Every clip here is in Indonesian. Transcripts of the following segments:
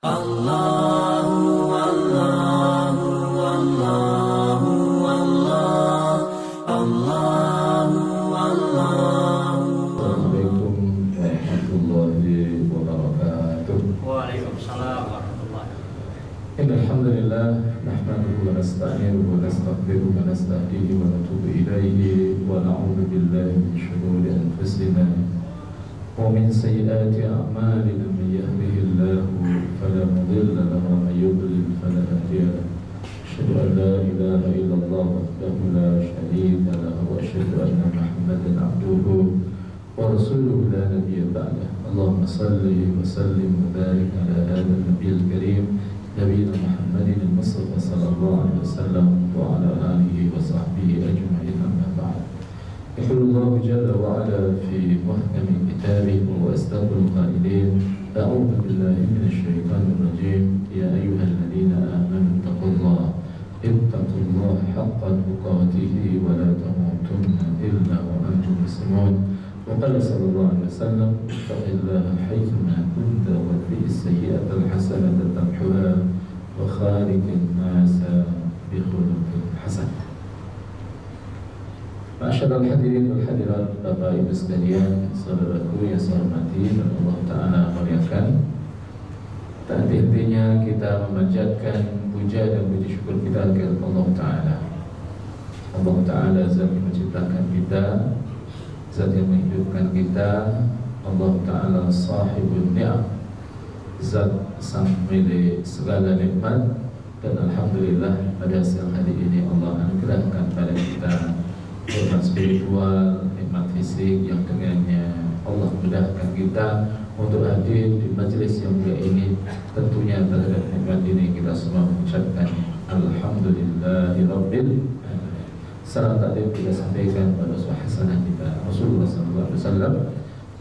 Allahu Allahu Allahu Allah Allahu Allahu. Assalamualaikum warahmatullahi wabarakatuh. Waalaikumsalam warahmatullahi wabarakatuh. Innalhamdulillah nahmaduhu wa nasta'inuhu wa nastaghfiruhu wa nastahdihi wa natubu ilaihi wa na'udzu billahi min shururi anfusina wa min sayyiati a'malina. Man yahdihillahu fala mudilla lahu wa man yudlil fala hadiya lahu. Asyhadu an la ilaha illallah wahdahu la syarika lahu wa asyhadu anna Muhammadan abduhu wa rasuluhu la nabiyya ba'dah. Allahumma salli wa sallim wa barik ala hadzal nabiyil karim nabiyina Muhammadin al-Mustafa sallallahu alaihi wasallam wa ala alihi wa sahbihi ajma'in, amma ba'd. Yaqulullahu jalla wa ala fi muhkami kitabih wa asdaqul qailin, a'udzu billahi minasy syaithanir rajim. Ya ayyuhalladzina amanu taqullaha ittaqullaha haqqa tuqatih wa la tamutunna illa wa antum muslimun. Wa qala sallallahu alaihi wasallam, ittaqillaha haitsuma kunta wa atbi'is sayyi'ata al-hasanata tamhuha wa khaliqin nasa bi khuluqin hasan. Ma'asyiral hadirin wal hadirat, Bapak Ibu sekalian, saudaraku yang saya hormati dan Allah Ta'ala muliakan. Tak henti-hentinya kita memanjatkan puja dan puji syukur kita kepada Allah Ta'ala. Allah Ta'ala zat yang menciptakan kita, zat yang menghidupkan kita. Allah Ta'ala sahibun ni'am, zat sang milik segala nikmat. Dan alhamdulillah pada siang hari ini Allah anugerahkan pada kita nikmat spiritual, nikmat fisik yang dengannya Allah mudahkan kita untuk hadir di majelis yang mulia ini. Tentunya terhadap nikmat ini kita semua mengucapkan alhamdulillahirabbil alamin. Salam takdim kita sampaikan pada hasanah kita Rasulullah sallallahu alaihi wasallam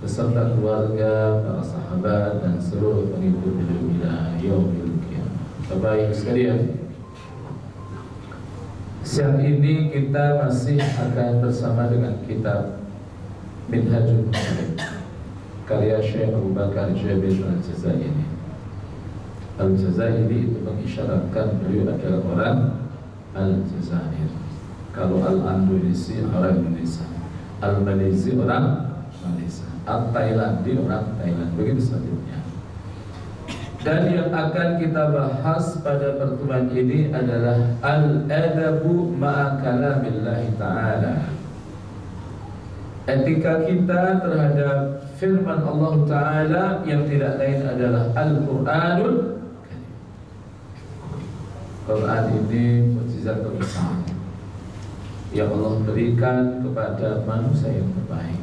beserta keluarga, para sahabat dan seluruh pengikut beliau ila yaumil qiyamah. Bapak Ibu sekalian, siang ini kita masih akan bersama dengan kitab Minhajul Muslim karya Syekh Abu Bakar Jabil Al-Jazairi. Al-Jazairi itu mengisyaratkan beliau adalah orang Al-Jazair. Kalau Al-Andalusi orang Indonesia, Al-Malaysia orang Malaysia, Al-Thailandi orang Thailand, begitu selanjutnya. Dan yang akan kita bahas pada pertemuan ini adalah al-adabu ma'a kalamillahi ta'ala, etika kita terhadap firman Allah Ta'ala yang tidak lain adalah Al-Quranul Karim. Quran ini mukjizat terbesar yang Allah berikan kepada manusia yang terbaik,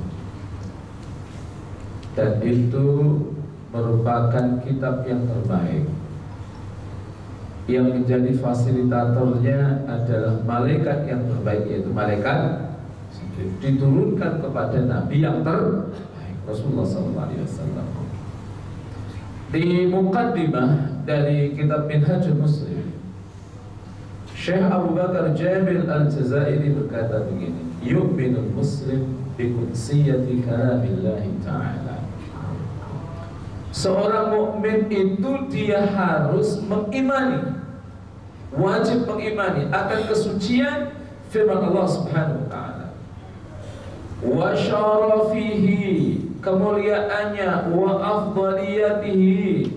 dan itu merupakan kitab yang terbaik. Yang menjadi fasilitatornya adalah malaikat yang terbaik, yaitu malaikat diturunkan kepada Nabi yang terbaik, Rasulullah SAW. Di muqaddimah dari kitab Minhajul Muslim, Syekh Abu Bakar Jabil Al-Jazairi berkata begini: yu'minul muslim bi qudsiyati kalamillahi ta'ala. Seorang mukmin itu dia harus mengimani, wajib mengimani akan kesucian firman Allah Subhanahu wa taala, wa syarafihi, kemuliaannya, wa afdaliyatihi,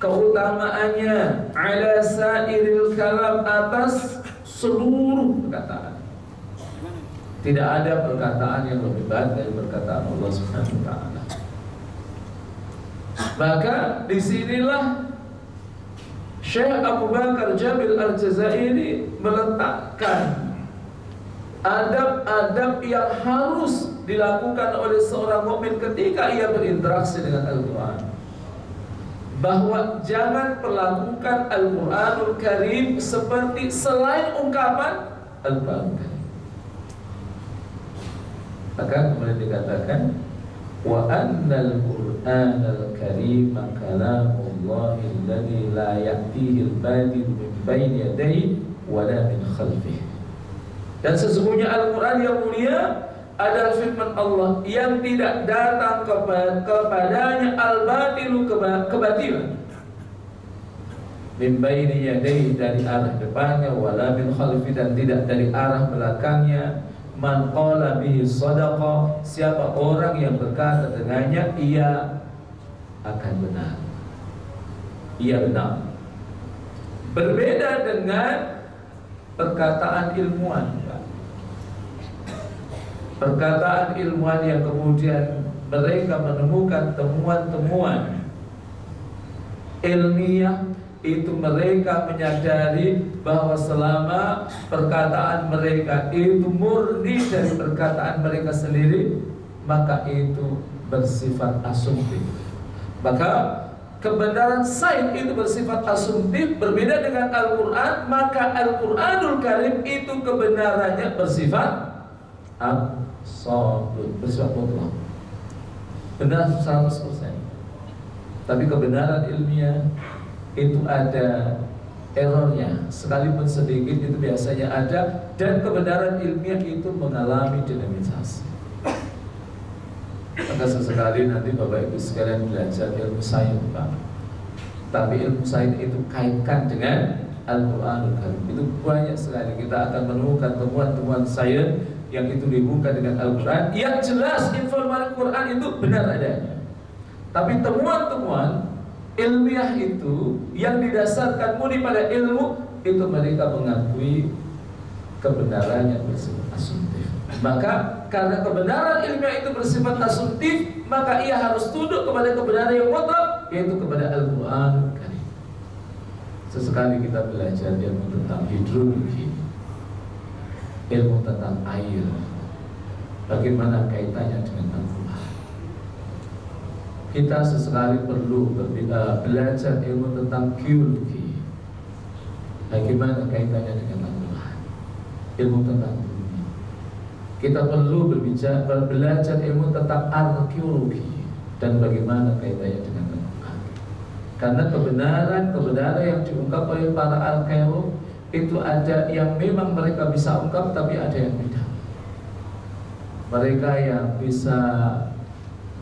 keutamaannya, ala sairil kalam, atas seluruh perkataan. Tidak ada perkataan yang lebih baik dari perkataan Allah Subhanahu wa taala. Maka disinilah Syekh Abu Bakar Jabil Al-Jazairi meletakkan adab-adab yang harus dilakukan oleh seorang mukmin ketika ia berinteraksi dengan Al-Quran. Bahwa jangan perlakukan Al-Quranul Karim seperti selain ungkapan Al-Quranul Karim. Maka kemudian dikatakan, wa annal Qur'anal Karim kalamullahi alladhi la ya'tihi al-batil min bayni yadayhi wa la min khalfihi. Dan sesungguhnya Al-Quran yang mulia adalah firman Allah yang tidak datang kepadanya al-batilu, kebatilan, min baini yadayhi, dari arah depannya, wala min khalfi, dan tidak dari arah belakangnya. Man qala bihi shadaqa, siapa orang yang berkata dengannya ia akan benar, ia benar. Berbeda dengan perkataan ilmuwan, perkataan ilmuwan yang kemudian mereka menemukan temuan-temuan ilmiah, itu mereka menyadari bahwa selama perkataan mereka itu murni dari perkataan mereka sendiri, maka itu bersifat asumtif. Maka kebenaran sains itu bersifat asumtif, berbeda dengan Al-Quran. Maka Al-Quranul Karim itu kebenarannya bersifat absolut, bersifat mutlak, benar 100%. Tapi kebenaran ilmiah itu ada errornya, sekalipun sedikit itu biasanya ada. Dan kebenaran ilmiah itu mengalami dinamisasi. Maka sesekali nanti Bapak Ibu sekalian belajar ilmu sains, Pak. Tapi ilmu sains itu kaitkan dengan Al-Quranul Karim. Itu banyak sekali kita akan menemukan temuan-temuan sains yang itu dihubungkan dengan Al-Quran. Yang jelas informasi Quran itu benar adanya. Tapi temuan-temuan ilmiah itu yang didasarkan murni pada ilmu, itu mereka mengakui kebenarannya bersifat asumtif. Maka karena kebenaran ilmiah itu bersifat asumtif, maka ia harus tunduk kepada kebenaran yang mutlak, yaitu kepada Al-Quran Karim. Sesekali kita belajar ilmu tentang hidrologi, ilmu tentang air, bagaimana kaitannya dengan Al-Quran. Kita sesekali perlu belajar ilmu tentang geologi, bagaimana kaitannya dengan Al-Quran, ilmu tentang bumi. Kita perlu belajar ilmu tentang arkeologi dan bagaimana kaitannya dengan Al-Quran. Karena kebenaran yang diungkap oleh para arkeolog itu ada yang memang mereka bisa ungkap, tapi ada yang tidak. Mereka yang bisa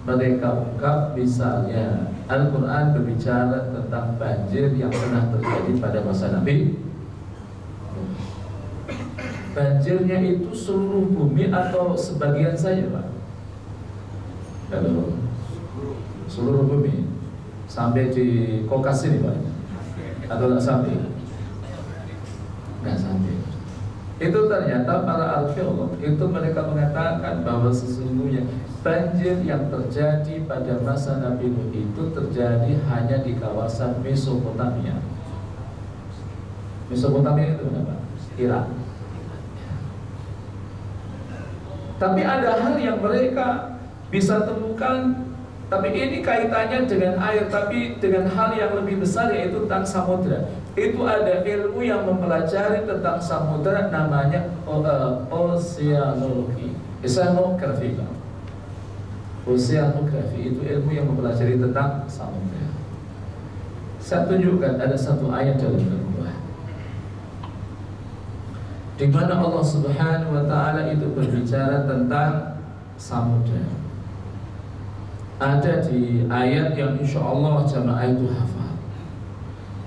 mereka ungkap, misalnya Al-Quran berbicara tentang banjir yang pernah terjadi pada masa Nabi. Banjirnya itu seluruh bumi atau sebagian saja, Pak? Halo? Seluruh bumi sampai di Kaukas ini, Pak? Atau tidak sampai? Nggak sampai. Itu ternyata para arkeolog itu mereka mengatakan bahwa sesungguhnya banjir yang terjadi pada masa Nabi Nuh itu terjadi hanya di kawasan Mesopotamia. Mesopotamia itu apa? Irak. Tapi ada hal yang mereka bisa temukan, tapi ini kaitannya dengan air, tapi dengan hal yang lebih besar, yaitu tentang samudra. Itu ada ilmu yang mempelajari tentang samudra, namanya oceanologi, oceanografi. Oceanografi itu ilmu yang mempelajari tentang samudra. Saya tunjukkan ada satu ayat dalam Al-Quran di mana Allah Subhanahu wa Ta'ala itu berbicara tentang samudra. Ada di ayat yang insya Allah jamaah itu hafal,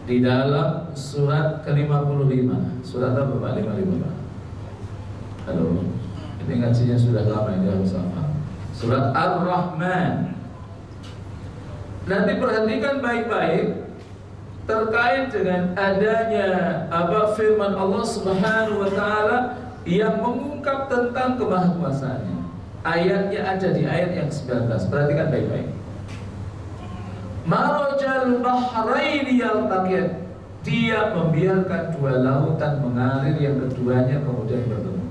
di dalam surat ke-55. Surat apa Pak? 55 Pak? Halo, ini ngajinya sudah lama, ini harus hafal. Surat Ar-Rahman. Nanti perhatikan baik-baik terkait dengan adanya firman Allah Subhanahu wa Ta'ala yang mengungkap tentang kemahakuasaannya. Ayatnya ada di ayat yang 19. Perhatikan baik-baik. Marajal bahraini yaltaqiyat, dia membiarkan dua lautan mengalir, yang keduanya kemudian bertemu.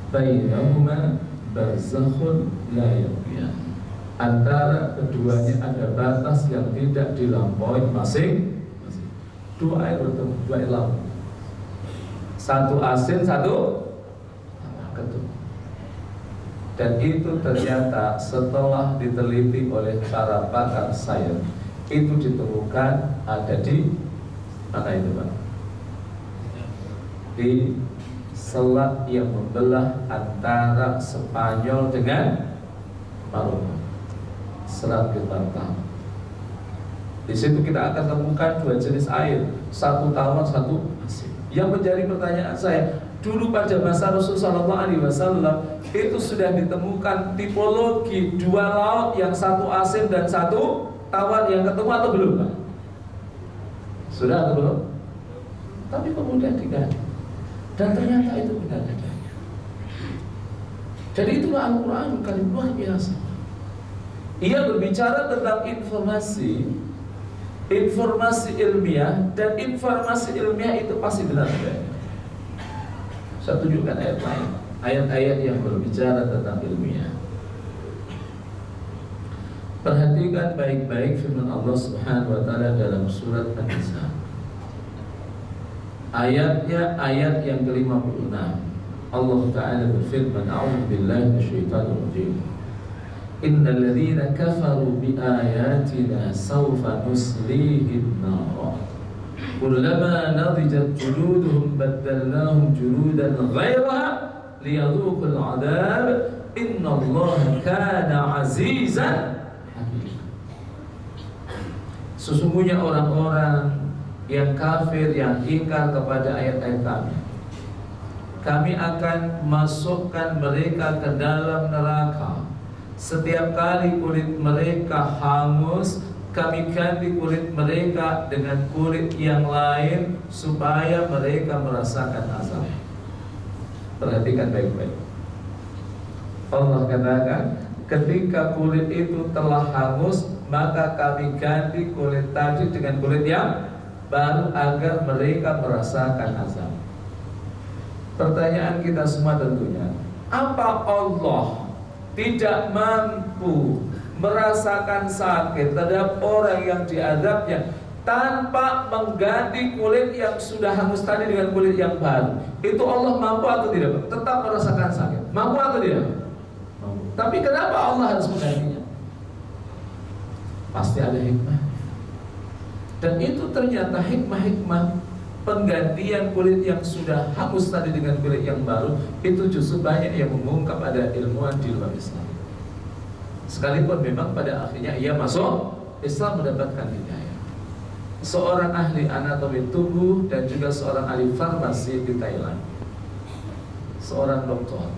Bainahuma barzakhun la yabghiyan, antara keduanya ada batas yang tidak dilampaui masing-masing. Dua air bertemu, dua air laut, satu asin, satu ketum. Dan itu ternyata setelah diteliti oleh para pakar sains, itu ditemukan ada di mana itu Pak? Di selat yang membelah antara Spanyol dengan Maroko. serat getah. Di situ kita akan temukan dua jenis air, satu tawar, satu asin. Yang menjadi pertanyaan saya, dulu pada masa Rasulullah SAW itu sudah ditemukan tipologi dua laut yang satu asin dan satu tawar yang ketemu atau belum, Pak? Sudah atau belum? Tapi kemudian diganti. Dan ternyata itu benar adanya. Jadi itulah Al-Quran kali luar biasa. Ia berbicara tentang informasi ilmiah, dan informasi ilmiah itu pasti benar adanya. Saya tunjukkan ayat lain, ayat-ayat yang berbicara tentang ilmiah. Perhatikan baik-baik firman Allah Subhanahu wa taala dalam surat An-Nisa. Ayatnya ayat yang ke-56. Allah Ta'ala berfirman, A'udzu billahi minasyaitonir rajim. Innal ladzina kafaru bi ayatina sawfa nuslihim nar. Kullama nadijat juluduhum baddalnahum juludan ghairaha liyadhuqul 'adzab. Innallaha kana 'azizan hakim. Sesungguhnya orang-orang yang kafir, yang ingkar kepada ayat-ayat kami akan masukkan mereka ke dalam neraka. Setiap kali kulit mereka hangus, kami ganti kulit mereka dengan kulit yang lain supaya mereka merasakan azab. Perhatikan baik-baik. Allah katakan, ketika kulit itu telah hangus, maka kami ganti kulit tadi dengan kulit yang baru agar mereka merasakan azab. Pertanyaan kita semua tentunya, apa Allah tidak mampu merasakan sakit terhadap orang yang diazabnya tanpa mengganti kulit yang sudah hangus tadi dengan kulit yang baru? Itu Allah mampu atau tidak? Tetap merasakan sakit. Mampu atau tidak? Mampu. Tapi kenapa Allah harus menggantinya? Pasti ada hikmah. Dan itu ternyata hikmah-hikmah penggantian kulit yang sudah hangus tadi dengan kulit yang baru, itu justru banyak yang mengungkap ada ilmuwan di luar Islam. Sekalipun memang pada akhirnya ia masuk Islam mendapatkan hidayah. Seorang ahli anatomi tubuh dan juga seorang ahli farmasi di Thailand, seorang doktor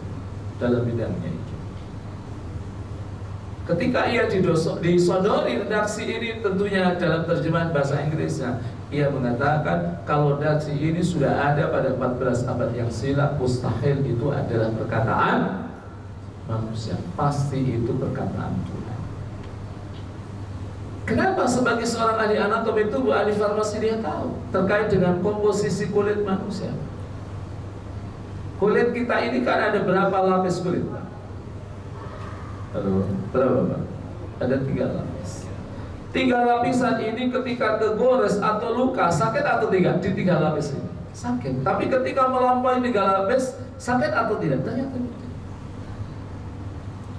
dalam bidangnya itu. Ketika ia disodori redaksi ini, tentunya dalam terjemahan bahasa Inggrisnya, ia mengatakan kalau redaksi ini sudah ada pada 14 abad yang silam, mustahil itu adalah perkataan manusia, pasti itu perkataan Tuhan. Kenapa? Sebagai seorang ahli anatomi tubuh, ahli farmasi, dia tahu terkait dengan komposisi kulit manusia. Kulit kita ini kan ada berapa lapis kulit? Berapa, Pak? Ada 3 lapis. 3 lapisan ini ketika kegores atau luka, sakit atau tidak? Di 3 lapis ini sakit. Tapi ketika melampaui 3 lapis, sakit atau tidak? Ternyata tidak.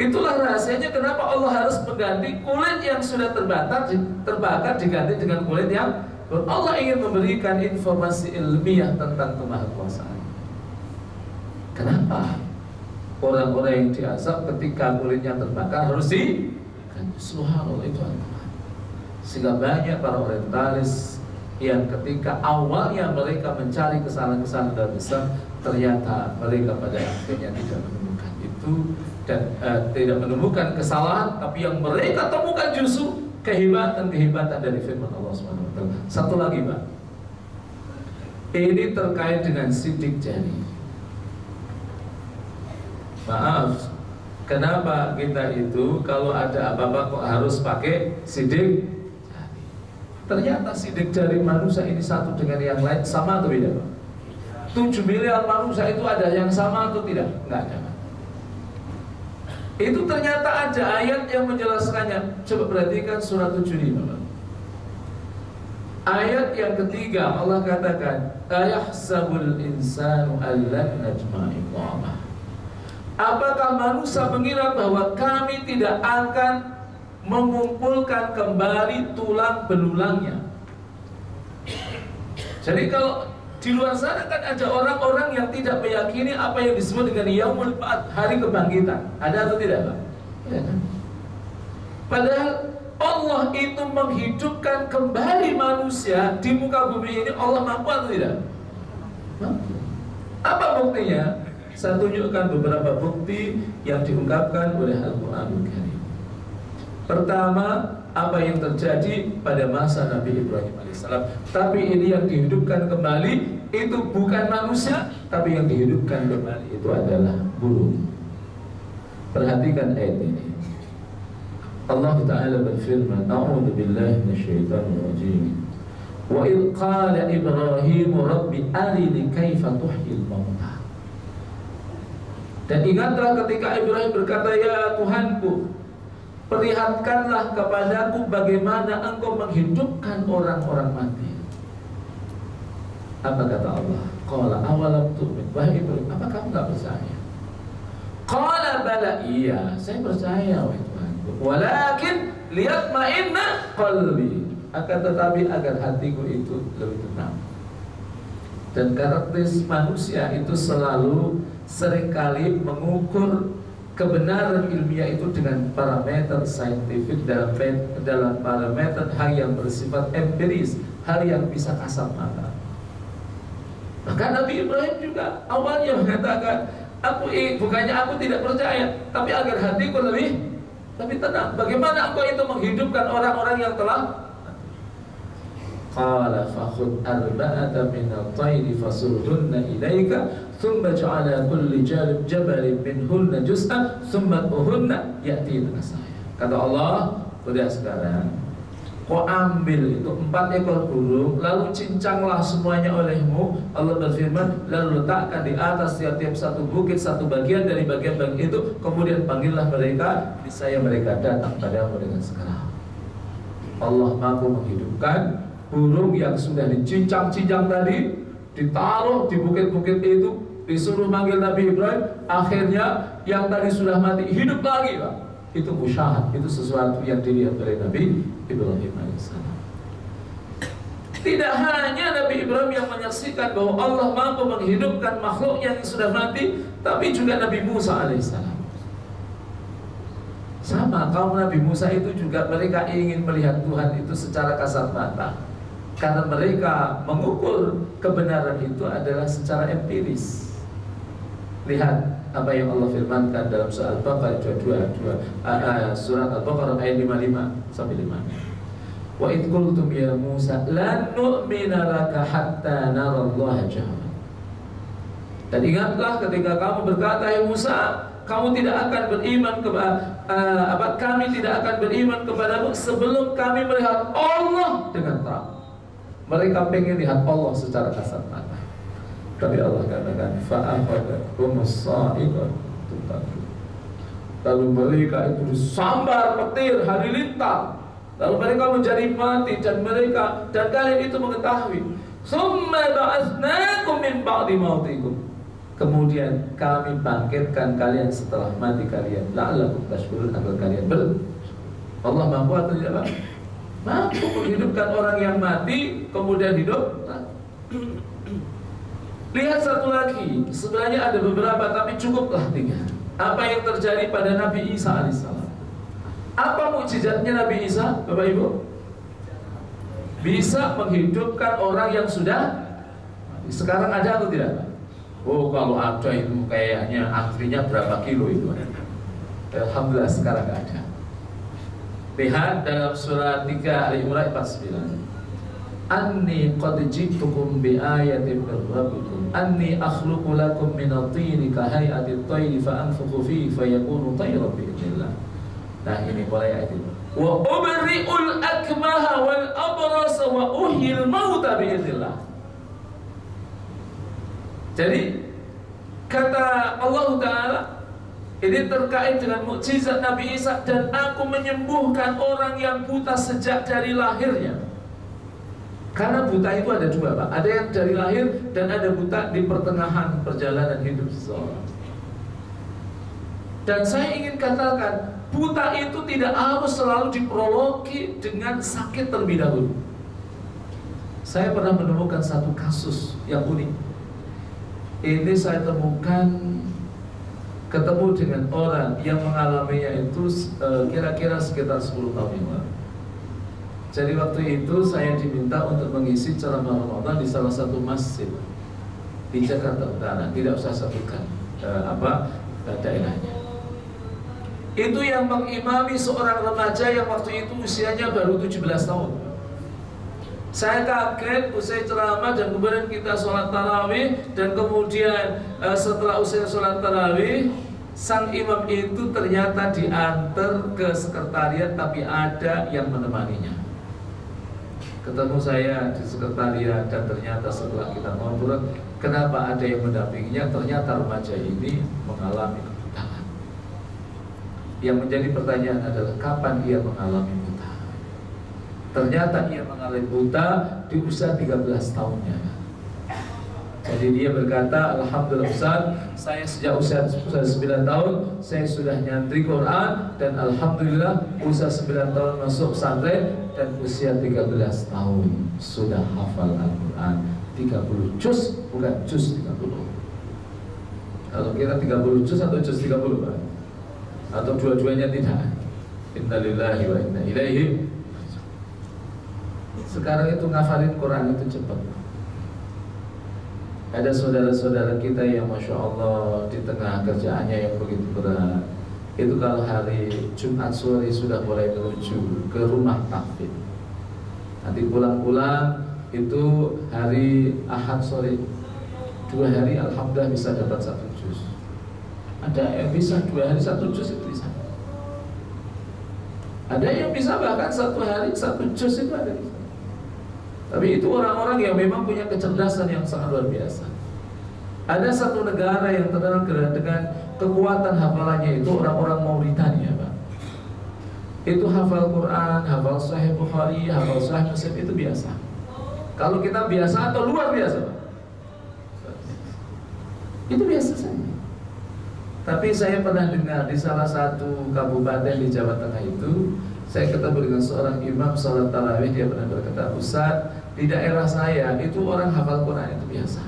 Itulah rahasianya kenapa Allah harus mengganti kulit yang sudah terbakar diganti dengan kulit yang Allah ingin memberikan informasi ilmiah tentang kemahakuasaan. Kenapa? Orang-orang yang diazab ketika kulitnya terbakar harus subhanallah, itu Al-Quran. Sehingga banyak para orientalis yang ketika awalnya mereka mencari kesalahan-kesalahan dalam Islam, ternyata mereka pada akhirnya tidak menemukan itu dan tidak menemukan kesalahan, tapi yang mereka temukan justru kehebatan dari firman Allah SWT. Satu lagi, Pak, ini terkait dengan sidik jari. Maaf, kenapa kita itu kalau ada apa-apa kok harus pakai sidik jari? Ternyata sidik jari manusia ini satu dengan yang lain sama atau beda, Pak? 7 miliar manusia itu ada yang sama atau tidak? Enggak ada, Pak. Itu ternyata ada ayat yang menjelaskannya. Coba perhatikan surat 75, Pak. Ayat yang ketiga, Allah katakan, ayahsabul insanu allan najma'a idhamah. Apakah manusia mengira bahwa kami tidak akan mengumpulkan kembali tulang belulangnya? Jadi kalau di luar sana kan ada orang-orang yang tidak meyakini apa yang disebut dengan yaumul ba'ats, hari kebangkitan. Ada atau tidak, Pak? Ya, kan? Padahal Allah itu menghidupkan kembali manusia di muka bumi ini. Allah mampu atau tidak? Mampu. Apa buktinya? Saya tunjukkan beberapa bukti yang diungkapkan oleh Al-Quranul Karim. Pertama, apa yang terjadi pada masa Nabi Ibrahim alaihissalam. Tapi ini yang dihidupkan kembali itu bukan manusia, tapi yang dihidupkan kembali itu adalah burung. Perhatikan ayat ini. Allah Ta'ala berfirman, A'udhu billahi minasyaitanir rajim. Wa idh qala Ibrahim Rabbi arini kaifa tuhyil mauta. Dan ingatlah ketika Ibrahim berkata, ya Tuhanku, perlihatkanlah kepadaku bagaimana engkau menghidupkan orang-orang mati. Apa kata Allah? Qala awalam tu'min. Wahai Ibrahim, apa kamu gak percaya? Qala bala, iya, saya percaya wahai Tuhanku. Walakin liyatma'inna qalbi. Akan tetapi agar hatiku itu lebih tenang. Dan karakteristik manusia itu selalu seringkali mengukur kebenaran ilmiah itu dengan parameter saintifik, dalam parameter hal yang bersifat empiris, hal yang bisa kasat mata. Maka Nabi Ibrahim juga awalnya mengatakan, bukannya aku tidak percaya, tapi agar hatiku lebih tenang. Bagaimana engkau itu menghidupkan orang-orang yang telah? Qala fakhud arba'ata minat tayri fasurhunna ilaika thumma ja'ala kulli jabalin minhunna juz'an thumma uhunna ya'ti nasaya. Kata Allah, sudah sekarang kau ambil itu 4 ekor burung, lalu cincanglah semuanya olehmu. Allah berfirman, lalu letakkan di atas tiap-tiap satu bukit satu bagian dari bagian-bagian itu, kemudian panggillah mereka, niscaya mereka datang padamu dengan segera. Allah mampu menghidupkan burung yang sudah dicincang-cincang tadi, ditaruh di bukit-bukit itu, disuruh manggil Nabi Ibrahim, akhirnya yang tadi sudah mati hidup lagi, Pak. Itu musyahad, itu sesuatu yang dilihat oleh Nabi Ibrahim alaihissalam. Tidak hanya Nabi Ibrahim yang menyaksikan bahwa Allah mampu menghidupkan makhluk yang sudah mati, tapi juga Nabi Musa alaihissalam. Sama, kaum Nabi Musa itu juga mereka ingin melihat Tuhan itu secara kasat mata, karena mereka mengukur kebenaran itu adalah secara empiris. Lihat apa yang Allah firmankan dalam surah Al-Baqarah surat Al-Baqarah ayat 55 sampai 5. Wa idh qultum ya Musa lan nu'mina laka hatta narallaha jahra. Dan ingatlah ketika kamu berkata, ya Musa, kamu tidak akan beriman kami tidak akan beriman kepadamu sebelum kami melihat Allah dengan terang. Mereka pengen lihat Allah secara kasat mata. Tapi Allah katakan fa'akhadhathumus sa'iqatu. Lalu mereka itu disambar petir halilintar. Lalu mereka menjadi mati dan kalian itu mengetahui. Tsumma ba'atsnakum min ba'di mautikum. Kemudian kami bangkitkan kalian setelah mati kalian. La'allakum tashkurun, agar kalian Allah mampu atau tidak? Mampu menghidupkan orang yang mati kemudian hidup. Lihat satu lagi, sebenarnya ada beberapa tapi cukuplah 3. Apa yang terjadi pada Nabi Isa alaihissalam? Apa mukjizatnya Nabi Isa, Bapak Ibu? Bisa menghidupkan orang yang sudah mati. Sekarang ada atau tidak? Oh, kalau ada itu kayaknya antrinya berapa kilo itu. Alhamdulillah sekarang ada. Lihat dalam surah 3 Al-Imran 49. Anni qad ji'tukum bi ayatin min rabbikum anni akhluqu lakum min at-tini ka hay'ati at-tayri fa anfukhu fihi fayakunu tayran bi idznillah. Nah, ini mulai ayat itu. Wa ubri'ul akmaha wal abrasa wa uhyil mauta bi idznillah. Jadi kata Allah Ta'ala ini terkait dengan mukjizat Nabi Isa, dan aku menyembuhkan orang yang buta sejak dari lahirnya. Karena buta itu ada 2, Pak. Ada yang dari lahir dan ada buta di pertengahan perjalanan hidup seseorang. Dan saya ingin katakan, buta itu tidak harus selalu diprologi dengan sakit terlebih dahulu. Saya pernah menemukan satu kasus yang unik. Ini saya temukan ketemu dengan orang yang mengalaminya itu kira-kira sekitar 10 tahun yang lalu. Jadi waktu itu saya diminta untuk mengisi ceramah Ramadan di salah satu masjid di Jakarta Utara, tidak usah sebutkan daerahnya. Itu yang mengimami seorang remaja yang waktu itu usianya baru 17 tahun. Saya kaget usai ceramah dan kemudian kita sholat tarawih, dan kemudian setelah usai sholat tarawih, sang imam itu ternyata diantar ke sekretariat, tapi ada yang menemaninya. Ketemu saya di sekretariat dan ternyata setelah kita ngobrol, kenapa ada yang mendampinginya? Ternyata remaja ini mengalami kebutaan. Yang menjadi pertanyaan adalah kapan ia mengalami buta? Ternyata ia mengalami buta di usia 13 tahunnya. Jadi dia berkata, alhamdulillah Ustaz, saya sejak usia 9 tahun saya sudah nyantri Quran, dan alhamdulillah usia 9 tahun masuk pesantren, dan usia 13 tahun sudah hafal Al-Quran 30 juz, bukan juz 30. Kalau kita 30 juz atau juz 30 Pak? Atau dua-duanya tidak? Innalillahi wa inna ilaihi. Sekarang itu ngafalin Quran itu cepat. Ada saudara-saudara kita yang Masya Allah di tengah kerjaannya yang begitu berat, itu kalau hari Jumat sore sudah mulai menuju ke rumah tahfidz. Nanti pulang-pulang itu hari Ahad sore, 2 hari alhamdulillah bisa dapat 1 juz. Ada yang bisa 2 hari 1 juz itu bisa. Ada yang bisa bahkan 1 hari 1 juz itu ada. Tapi itu orang-orang yang memang punya kecerdasan yang sangat luar biasa. Ada satu negara yang terkenal dengan kekuatan hafalannya, itu orang-orang Mauritania, Pak. Itu hafal Quran, hafal Sahih Bukhari, hafal Sahih Muslim itu biasa. Kalau kita biasa atau luar biasa, Pak? Itu biasa saja. Tapi saya pernah dengar di salah satu kabupaten di Jawa Tengah itu, saya ketemu dengan seorang imam salat tarawih. Dia pernah berkata, Ustaz, di daerah saya itu orang hafal Quran itu biasa.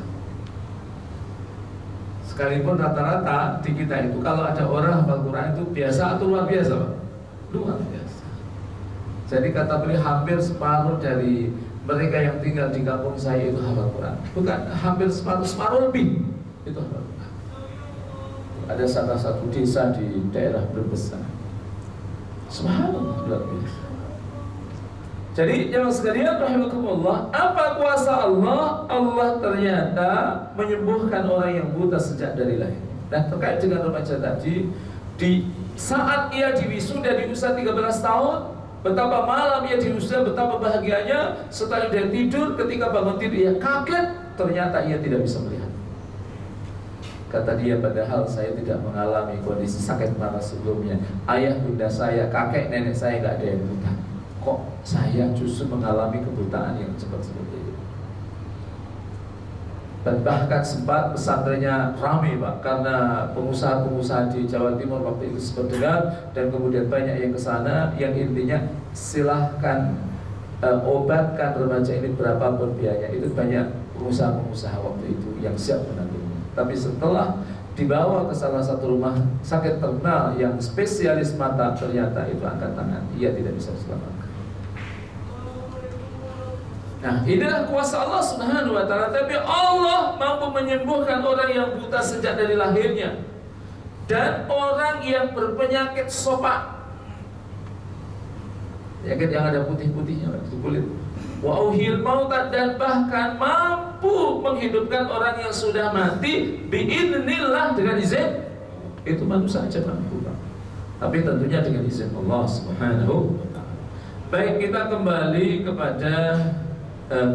Sekalipun rata-rata di kita itu kalau ada orang hafal Quran itu biasa atau luar biasa, Pak? Luar biasa. Jadi kata beliau hampir separuh dari mereka yang tinggal di kampung saya itu hafal Quran. Bukan hampir separuh lebih itu hafal Quran. Ada salah satu desa di daerah Brebes. Subhanallah, luar biasa. Jadi jemaah sekalian rahimakumullah, apa kuasa Allah? Allah ternyata menyembuhkan orang yang buta sejak dari lahir. Dan terkait dengan remaja tadi, di saat ia diwisuda di usia 13 tahun, betapa malam ia diwisuda, betapa bahagianya. Setelah dia tidur, ketika bangun tidur ia kaget, ternyata ia tidak bisa melihat. Kata dia, padahal saya tidak mengalami kondisi sakit parah sebelumnya. Ayah, bunda saya, kakek, nenek saya tidak ada yang buta. Kok saya justru mengalami kebutaan yang cepat seperti itu? Dan bahkan sempat pesantrennya ramai, Pak, karena pengusaha-pengusaha di Jawa Timur waktu itu sempat dengar, dan kemudian banyak yang ke sana. Yang intinya silahkan obatkan remaja ini berapapun biayanya. Itu banyak pengusaha-pengusaha waktu itu yang siap menanggung. Tapi setelah dibawa ke salah satu rumah sakit terkenal yang spesialis mata, ternyata itu angkat tangan, ia tidak bisa diselamatkan. Nah, inilah kuasa Allah Subhanahu wa ta'ala. Tapi Allah mampu menyembuhkan orang yang buta sejak dari lahirnya, dan orang yang berpenyakit sopak, penyakit yang ada putih-putihnya di kulit, wa uhil mautat, dan bahkan mampu menghidupkan orang yang sudah mati biidznillah, dengan izin. Itu manusia saja mampu, Pak. Tapi tentunya dengan izin Allah Subhanahu wa ta'ala. Baik, kita kembali kepada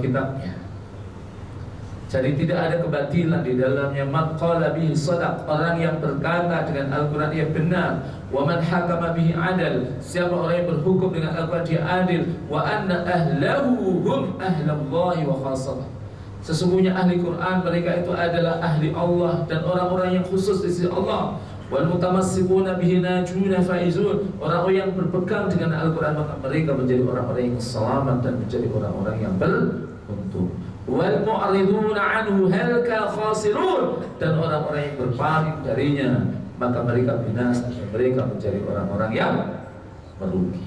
kitabnya. Jadi tidak ada kebatilan di dalamnya. Man qala bihi shadaq, orang yang berkata dengan Al-Quran ia benar. Wa man hakama bihi adal, siapa orang yang berhukum dengan Al-Quran dia adil. Wa anna ahlahu hum ahlallahi wa khassah, sesungguhnya ahli Quran mereka itu adalah ahli Allah dan orang-orang yang khusus di sisi Allah. Wal mutamassikuna bihi najuna faizun, orang-orang yang berpegang dengan Al-Quran maka mereka menjadi orang-orang yang selamat dan menjadi orang-orang yang beruntung. Wal mu'riduna anhu halka khasirun, dan orang-orang yang berpaling darinya maka mereka binasa dan mereka menjadi orang-orang yang merugi.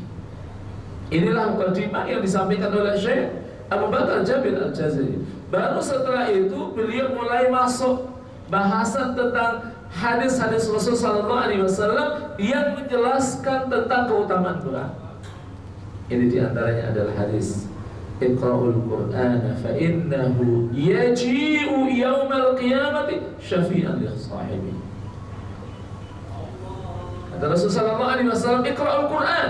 Inilah mukadimah yang disampaikan oleh Syekh Abu Bakar Jabir Al-Jazairi. Baru setelah itu beliau mulai masuk bahasan tentang hadis-hadis Rasul sallallahu alaihi wasallam yang menjelaskan tentang keutamaan Quran. Ini diantaranya adalah hadis Iqra'ul Qur'ana fa innahu yaji'u yaumal qiyamati syafi'an li sahibi. Kata Rasul sallallahu alaihi wasallam, Iqra'ul Qur'an,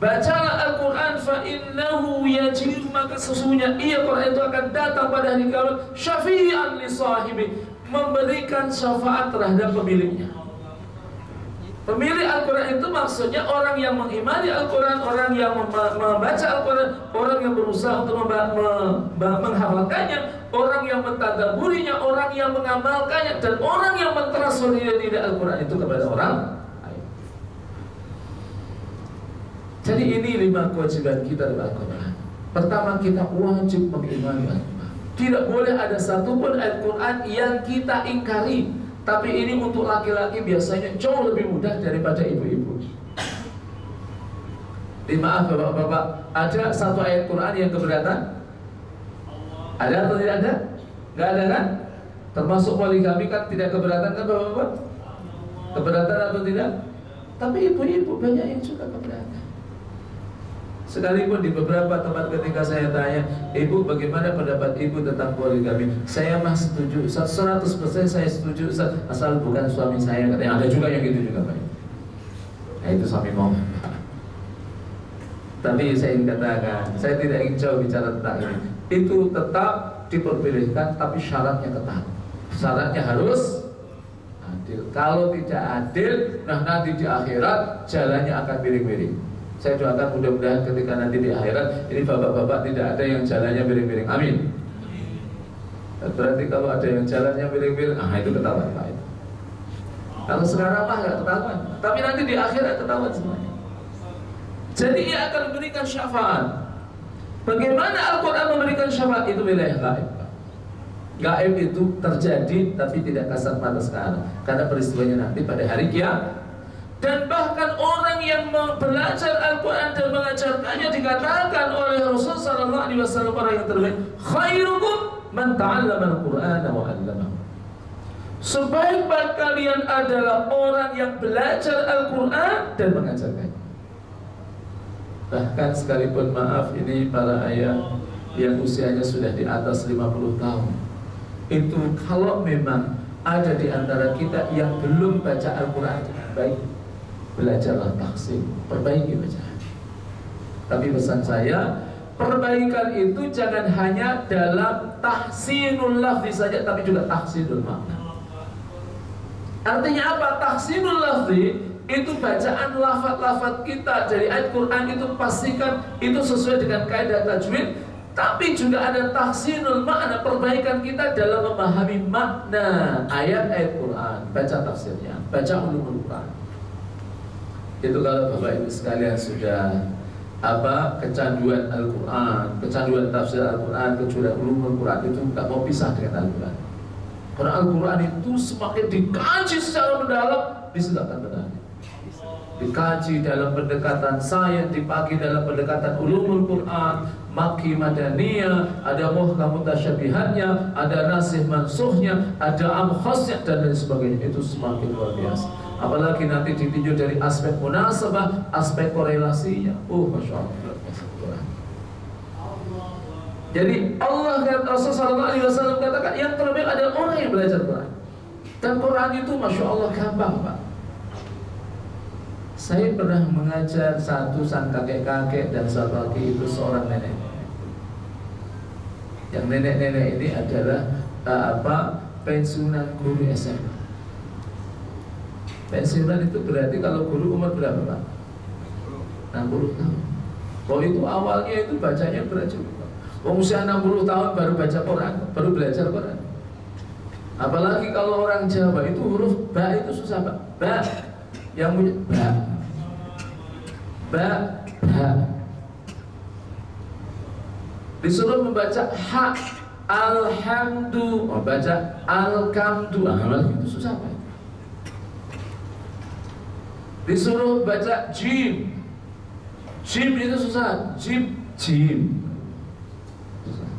bacalah Al-Quran, fa innahu yaji'u, maka sesungguhnya ia Quran itu akan datang pada hari kiamat syafi'an li sahibi, memberikan syafaat terhadap pemiliknya. Pemilik Al-Quran itu maksudnya orang yang mengimani Al-Quran, orang yang membaca Al-Quran, orang yang berusaha untuk menghafalkannya, orang yang mentadabburinya, orang yang mengamalkannya, dan orang yang mentransferir Al-Quran itu kepada orang lain. Jadi ini 5 kewajiban kita dalam Al-Quran. Pertama, kita wajib mengimani Al-Quran. Tidak boleh ada satupun Al-Quran yang kita ingkari. Tapi ini untuk laki-laki biasanya jauh lebih mudah daripada ibu-ibu. Maaf bapak-bapak, ada satu ayat Quran yang keberatan? Ada atau tidak ada? Nggak ada kan? Termasuk poligami kan tidak keberatan kan bapak-bapak? Keberatan atau tidak? Tapi ibu-ibu banyak yang juga keberatan. Sekalipun di beberapa tempat ketika saya tanya, ibu bagaimana pendapat ibu tentang poligami? Saya mah setuju, 100% saya setuju, asal bukan suami saya. Katanya ada juga yang gitu juga Pak. Nah itu suami mau. Tapi saya ingin katakan, saya tidak ingin jauh bicara tentang ini. Itu tetap diperbolehkan, tapi syaratnya ketat. Syaratnya harus adil. Kalau tidak adil, nah nanti di akhirat jalannya akan miring-miring. Saya doakan mudah-mudahan ketika nanti di akhirat ini bapak-bapak tidak ada yang jalannya miring-miring. Amin. Berarti kalau ada yang jalannya miring-miring, itu ketahuan Pak. Kalau sekarang mah nggak ketahuan, tapi nanti di akhirat ketahuan semuanya. Jadi ia akan memberikan syafaat. Bagaimana Al-Quran memberikan syafaat? Itu wilayah gaib. Gaib itu terjadi tapi tidak kasat mata sekarang, karena peristiwanya nanti pada hari kiamat. Dan bahkan orang yang belajar Al-Quran dan mengajarkannya dikatakan oleh Rasul sallallahu alaihi wasallam, orang yang terbaik, khairukum man ta'allama al-Qur'ana wa 'allamahu. Sebaik-baik kalian adalah orang yang belajar Al-Quran dan mengajarkannya. Bahkan sekalipun maaf ini para ayah yang usianya sudah di atas 50 tahun, itu kalau memang ada di antara kita yang belum baca Al-Quran dengan baik, belajarlah tahsin, perbaiki bacaan. Tapi pesan saya, perbaikan itu jangan hanya dalam tahsinul lafzi saja, tapi juga tahsinul makna. Artinya apa? Tahsinul lafzi itu bacaan lafaz-lafaz kita dari ayat Quran itu pastikan itu sesuai dengan kaidah tajwid. Tapi juga ada tahsinul makna, perbaikan kita dalam memahami makna ayat-ayat Quran, baca tafsirnya, baca ulumul Quran. Itu kalau Bapak Ibu sekalian sudah kecanduan Al-Quran, kecanduan tafsir Al-Quran, kecanduan ulumul Quran, itu nggak mau pisah dengan Al-Quran. Karena Al-Quran itu semakin dikaji secara mendalam, disilakan benar. Dikaji dalam pendekatan sains, dibagi dalam pendekatan ulumul Quran, Makki Madaniyah, ada muhkam mutasyabihatnya, ada nasih mansuhnya, ada amkhasnya dan lain sebagainya. Itu semakin luar biasa. Apalagi nanti ditinjau dari aspek munasabah, aspek korelasinya. Masya Allah. Jadi Allah dan Rasul sallallahu alaihi wasallam katakan yang terbaik adalah orang yang belajar Quran. Dan Quran itu Masya Allah gampang Pak. Saya pernah mengajar satu sang kakek-kakek dan satu lagi itu seorang nenek. Yang nenek-nenek ini adalah pensiunan guru SMA. Pensiunan itu berarti kalau guru umur berapa Pak? 60 tahun. Kalau itu awalnya itu bacanya berat juga. Usia 60 tahun baru baca Quran, baru belajar Quran. Apalagi kalau orang Jawa itu huruf ba itu susah Pak. Ba yang punya ba. Disuruh membaca ha, alhamdu, baca alkamdu, itu susah Pak. Disuruh baca jim. Jim itu susah. Jim. Susah.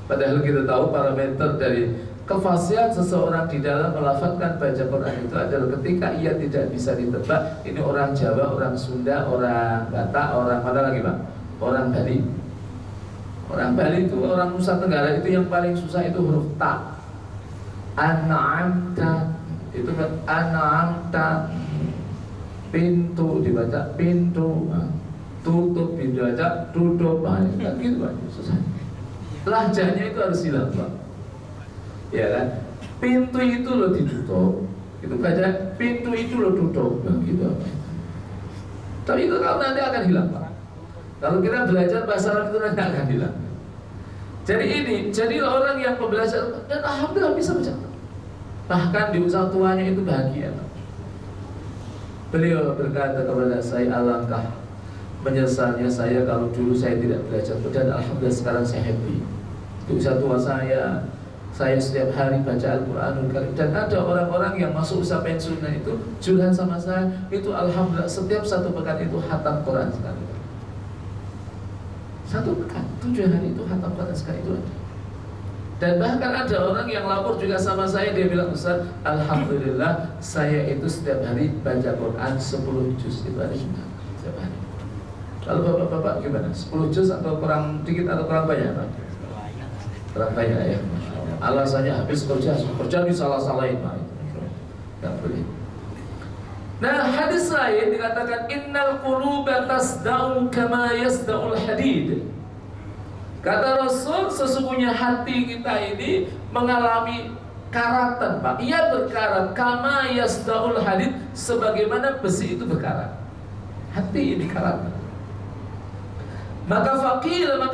Padahal kita tahu parameter dari kefasihan seseorang di dalam melafalkan baca Quran itu adalah ketika ia tidak bisa ditebak. Ini orang Jawa, orang Sunda, orang Batak, orang mana lagi Pak? Orang Bali. Orang Bali itu, orang Nusa Tenggara itu yang paling susah itu huruf ta. An'amta, itu kan an'amta. Pintu dibaca pintu, tutup dibaca tutup, kan gitu Pak, susah. Lahjahnya itu harus hilang Pak. Ya kan? Pintu itu lo ditutup, itu baca pintu itu lo tutup, nah, gitu apa? Tapi itu kalau nanti akan hilang Pak. Kalau kita belajar bahasa Arab itu nanti akan hilang. Jadi orang yang pembelajar dan alhamdulillah bisa baca. Bahkan di usaha tuanya itu bahagia. Beliau berkata kepada saya, alangkah menyesalnya saya kalau dulu saya tidak belajar, dan alhamdulillah sekarang saya happy. Di usaha tua saya setiap hari baca Al-Quranul Karim, dan ada orang-orang yang masuk usaha pensiunan itu curhat sama saya, itu alhamdulillah setiap satu pekan itu khatam Quran sekali. Satu pekan, 7 hari itu khatam Quran sekali itu ada. Dan bahkan ada orang yang lapor juga sama saya, dia bilang, Ustaz, alhamdulillah saya itu setiap hari baca Quran 10 juz, itu ada juga setiap hari. Kalau bapak-bapak gimana? 10 juz atau kurang dikit atau kurang banyak Pak? Kurang banyak ya. Alasannya habis kerja disalah-salahin Pak. Tidak boleh. Nah, hadis lain dikatakan innal quluba tasda'u kama yasda'ul hadid. Kata Rasul, sesungguhnya hati kita ini mengalami karatan Pak. Ia berkarat kama yasda'ul hadid, sebagaimana besi itu berkarat. Hati ini karatan. Maka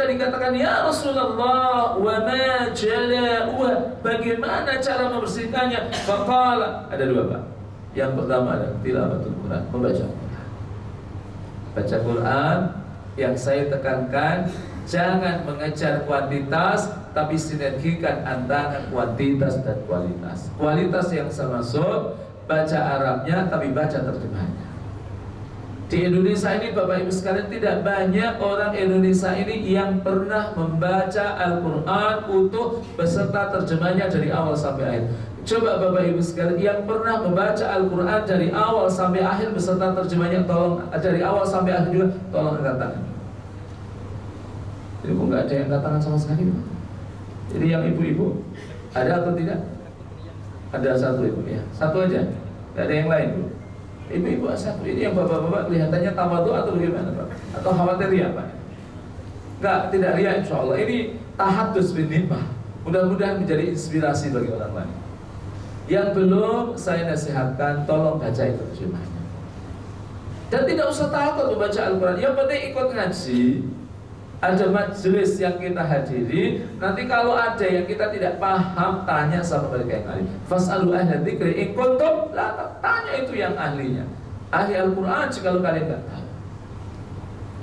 dikatakan, ya Rasulullah, wa ma jala'uha, bagaimana cara membersihkannya? Faqala, ada dua Pak. Yang pertama adalah tilawatul Quran, membaca Quran. Baca Quran, yang saya tekankan, jangan mengejar kuantitas, tapi sinergikan antara kuantitas dan kualitas. Kualitas yang sama maksud, baca Arabnya tapi baca terjemahannya. Di Indonesia ini Bapak Ibu sekalian, tidak banyak orang Indonesia ini yang pernah membaca Al-Quran utuh beserta terjemahnya dari awal sampai akhir. Coba Bapak Ibu sekalian yang pernah membaca Al-Quran dari awal sampai akhir beserta terjemahnya, tolong dari awal sampai akhir juga, tolong angkat tangan. Jadi kok nggak ada yang angkat tangan sama sekali Pak? Jadi yang ibu-ibu ada atau tidak? Ada satu ibu ya, satu aja, nggak ada yang lain Bu. Ibu-ibu satu, ini yang bapak-bapak kelihatannya tawadhu atau bagaimana Pak? Atau khawatir ya Pak? Enggak, tidak ria insya Allah. Ini tahadus bin nimah. Mudah-mudahan menjadi inspirasi bagi orang lain. Yang belum saya nasihatkan, tolong baca itu terjemahannya. Dan tidak usah takut membaca Al-Quran. Yang penting ikut ngaji. Ada majelis yang kita hadiri. Nanti kalau ada yang kita tidak paham, tanya sama mereka yang ahli. Fas'alu ahla dzikri in kuntum la ta'lamun. Tanya itu yang ahlinya. Ahli Al-Quran jika kalian tidak tahu.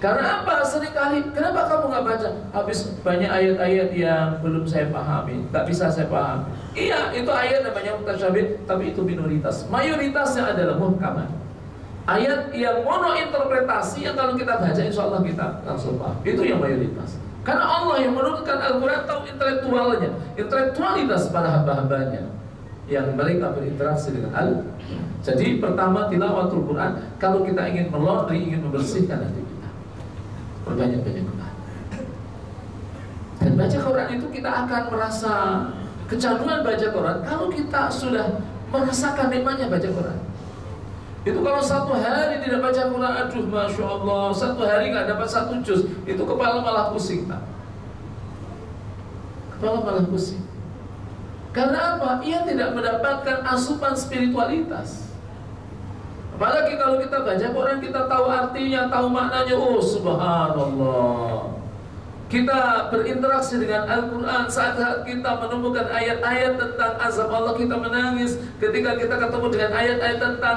Karena apa? Seringkali, kenapa kamu nggak baca? Habis banyak ayat-ayat yang belum saya pahami, nggak bisa saya pahami. Iya, itu ayat namanya mutasyabih, tapi itu minoritas. Mayoritasnya adalah muhkamat. Ayat yang mono interpretasi yang kalau kita baca insya Allah kita langsung paham. Itu yang mayoritas. Karena Allah yang menurunkan Al-Quran tahu intelektualnya, intelektualitas para hamba-hambanya yang mereka berinteraksi dengan Al-Quran. Jadi pertama tilawatul Quran. Kalau kita ingin melondri, ingin membersihkan hati kita, berbanyak-banyak Quran. Dan baca Quran itu kita akan merasa kecanduan baca Quran kalau kita sudah merasakan nikmatnya baca Quran. Itu kalau satu hari tidak baca Quran, aduh Masya Allah, satu hari nggak dapat satu juz, itu kepala malah pusing Pak. Kepala malah pusing. Karena apa? Ia tidak mendapatkan asupan spiritualitas. Apalagi kalau kita baca Quran, kita tahu artinya, tahu maknanya, oh subhanallah. Kita berinteraksi dengan Al-Quran. Saat kita menemukan ayat-ayat tentang azab Allah, kita menangis. Ketika kita ketemu dengan ayat-ayat tentang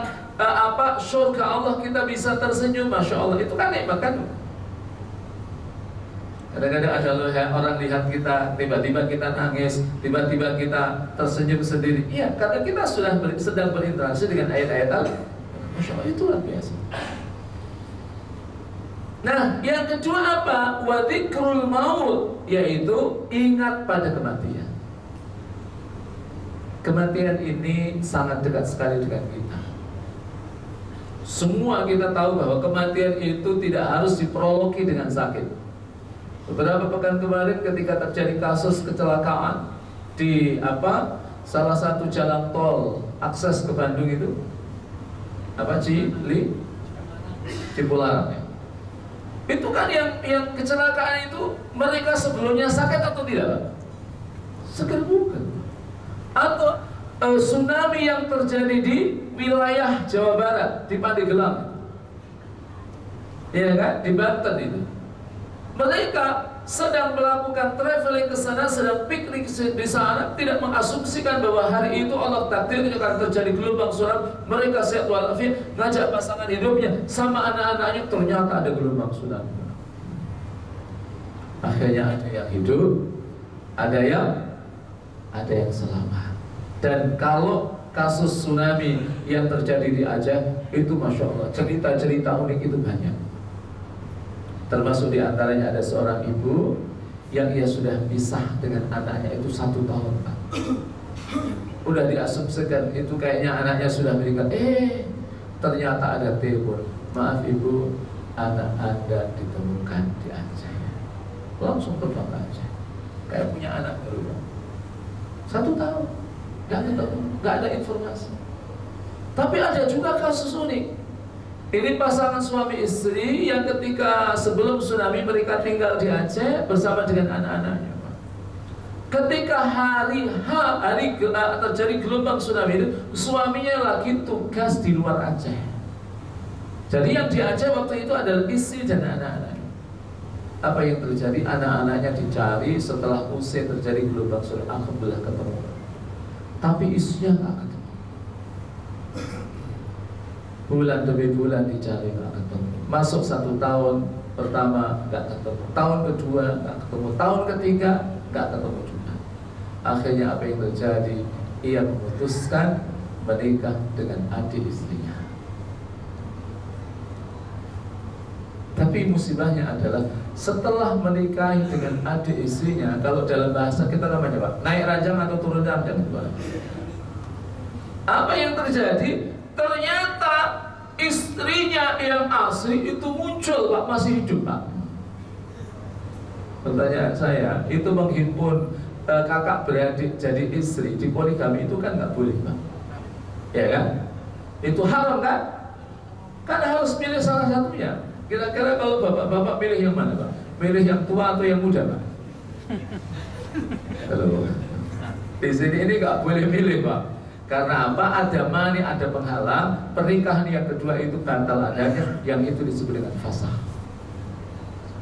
surga Allah, kita bisa tersenyum. Masya Allah, itu kan nikmat kan? Kadang-kadang ada orang lihat kita, tiba-tiba kita nangis, tiba-tiba kita tersenyum sendiri. Iya, karena kita sudah sedang berinteraksi dengan ayat-ayat Al-Quran. Masya Allah, itu luar biasa. Nah, yang kedua apa? Wa dzikrul maut, yaitu ingat pada kematian. Kematian ini sangat dekat sekali dengan kita. Semua kita tahu bahwa kematian itu tidak harus diprologi dengan sakit. Beberapa pekan kemarin ketika terjadi kasus kecelakaan di salah satu jalan tol akses ke Bandung itu Cipularang. Itu kan yang kecelakaan itu mereka sebelumnya sakit atau tidak, Pak? Segar bukan. Atau tsunami yang terjadi di wilayah Jawa Barat di Pandeglang, ya kan, di Banten itu. Mereka sedang melakukan traveling ke sana, sedang piknik di sana, tidak mengasumsikan bahwa hari itu Allah takdirkan akan terjadi gelombang tsunami. Mereka sehat walafiat, ngajak pasangan hidupnya sama anak-anaknya, ternyata ada gelombang tsunami. Akhirnya ada yang hidup, ada yang selamat. Dan kalau kasus tsunami yang terjadi di Aceh itu Masya Allah, cerita-cerita unik itu banyak. Termasuk diantaranya ada seorang ibu yang ia sudah pisah dengan anaknya itu 1 tahun, Pak. Udah diasumsikan itu kayaknya anaknya sudah meninggal. Ternyata ada telepon, maaf ibu, anak Anda ditemukan di Aceh. Langsung terbang ke Aceh, kayak punya anak baru. 1 tahun, nggak ada informasi. Tapi ada juga kasus unik. Ini pasangan suami istri yang ketika sebelum tsunami mereka tinggal di Aceh bersama dengan anak-anaknya. Ketika hari terjadi gelombang tsunami itu, suaminya lagi tugas di luar Aceh. Jadi yang di Aceh waktu itu adalah istri dan anak-anaknya. Apa yang terjadi? Anak-anaknya dicari setelah usai terjadi gelombang tsunami. Alhamdulillah ketemu. Tapi istrinya nggak ketemu. Bulan demi bulan dicari nggak ketemu. Masuk 1 tahun pertama nggak ketemu, tahun kedua nggak ketemu, tahun ketiga nggak ketemu juga. Akhirnya apa yang terjadi? Ia memutuskan menikah dengan adik istrinya. Tapi musibahnya adalah setelah menikahi dengan adik istrinya, kalau dalam bahasa kita namanya Pak, naik ranjang atau turun ranjang itu Pak. Apa yang terjadi? Ternyata istrinya yang asli itu muncul, Pak, masih hidup, Pak. Pertanyaan saya, itu menghimpun kakak beradik jadi istri di poligami itu kan nggak boleh, Pak. Ya kan? Itu haram kan? Kan harus pilih salah satunya. Kira-kira kalau bapak-bapak pilih yang mana, Pak? Pilih yang tua atau yang muda, Pak? Halo. Di sini ini nggak boleh pilih, Pak. Karena apa? Ada mani, ada penghalang. Pernikahan yang kedua itu batal adanya, yang itu disebut dengan fasakh.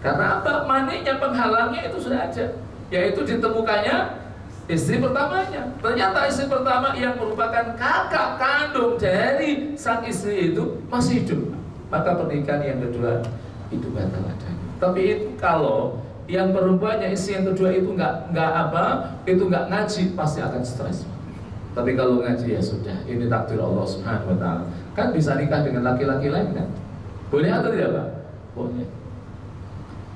Karena apa? Maninya, penghalangnya itu sudah ada, yaitu ditemukannya istri pertamanya. Ternyata istri pertama yang merupakan kakak kandung dari sang istri itu masih hidup. Maka pernikahan yang kedua itu batal adanya. Tapi itu kalau yang perempuannya istri yang kedua itu nggak ngaji, pasti akan stres. Tapi kalau ngaji ya sudah, ini takdir Allah Subhanahu wa Ta'ala. Kan bisa nikah dengan laki-laki lain kan? Boleh atau tidak, Pak? Boleh.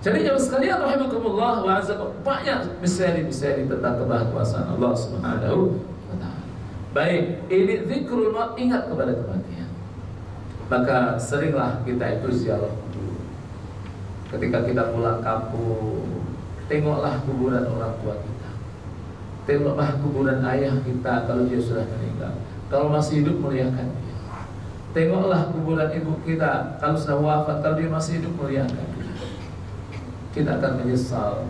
Jadi jemaah sekalian rahimakumullah wa azakum, banyak misteri-misteri tentang kemahakuasaan Allah Subhanahu wa Ta'ala. Baik, ini zikrul maut, ingat kepada kematian. Maka seringlah kita itu ziarah kubur. Ketika kita pulang kampung, tengoklah kuburan orang tua kita. Tengoklah kuburan ayah kita kalau dia sudah meninggal. Kalau masih hidup, muliakan dia. Tengoklah kuburan ibu kita kalau sudah wafat, kalau dia masih hidup, muliakan dia. Kita akan menyesal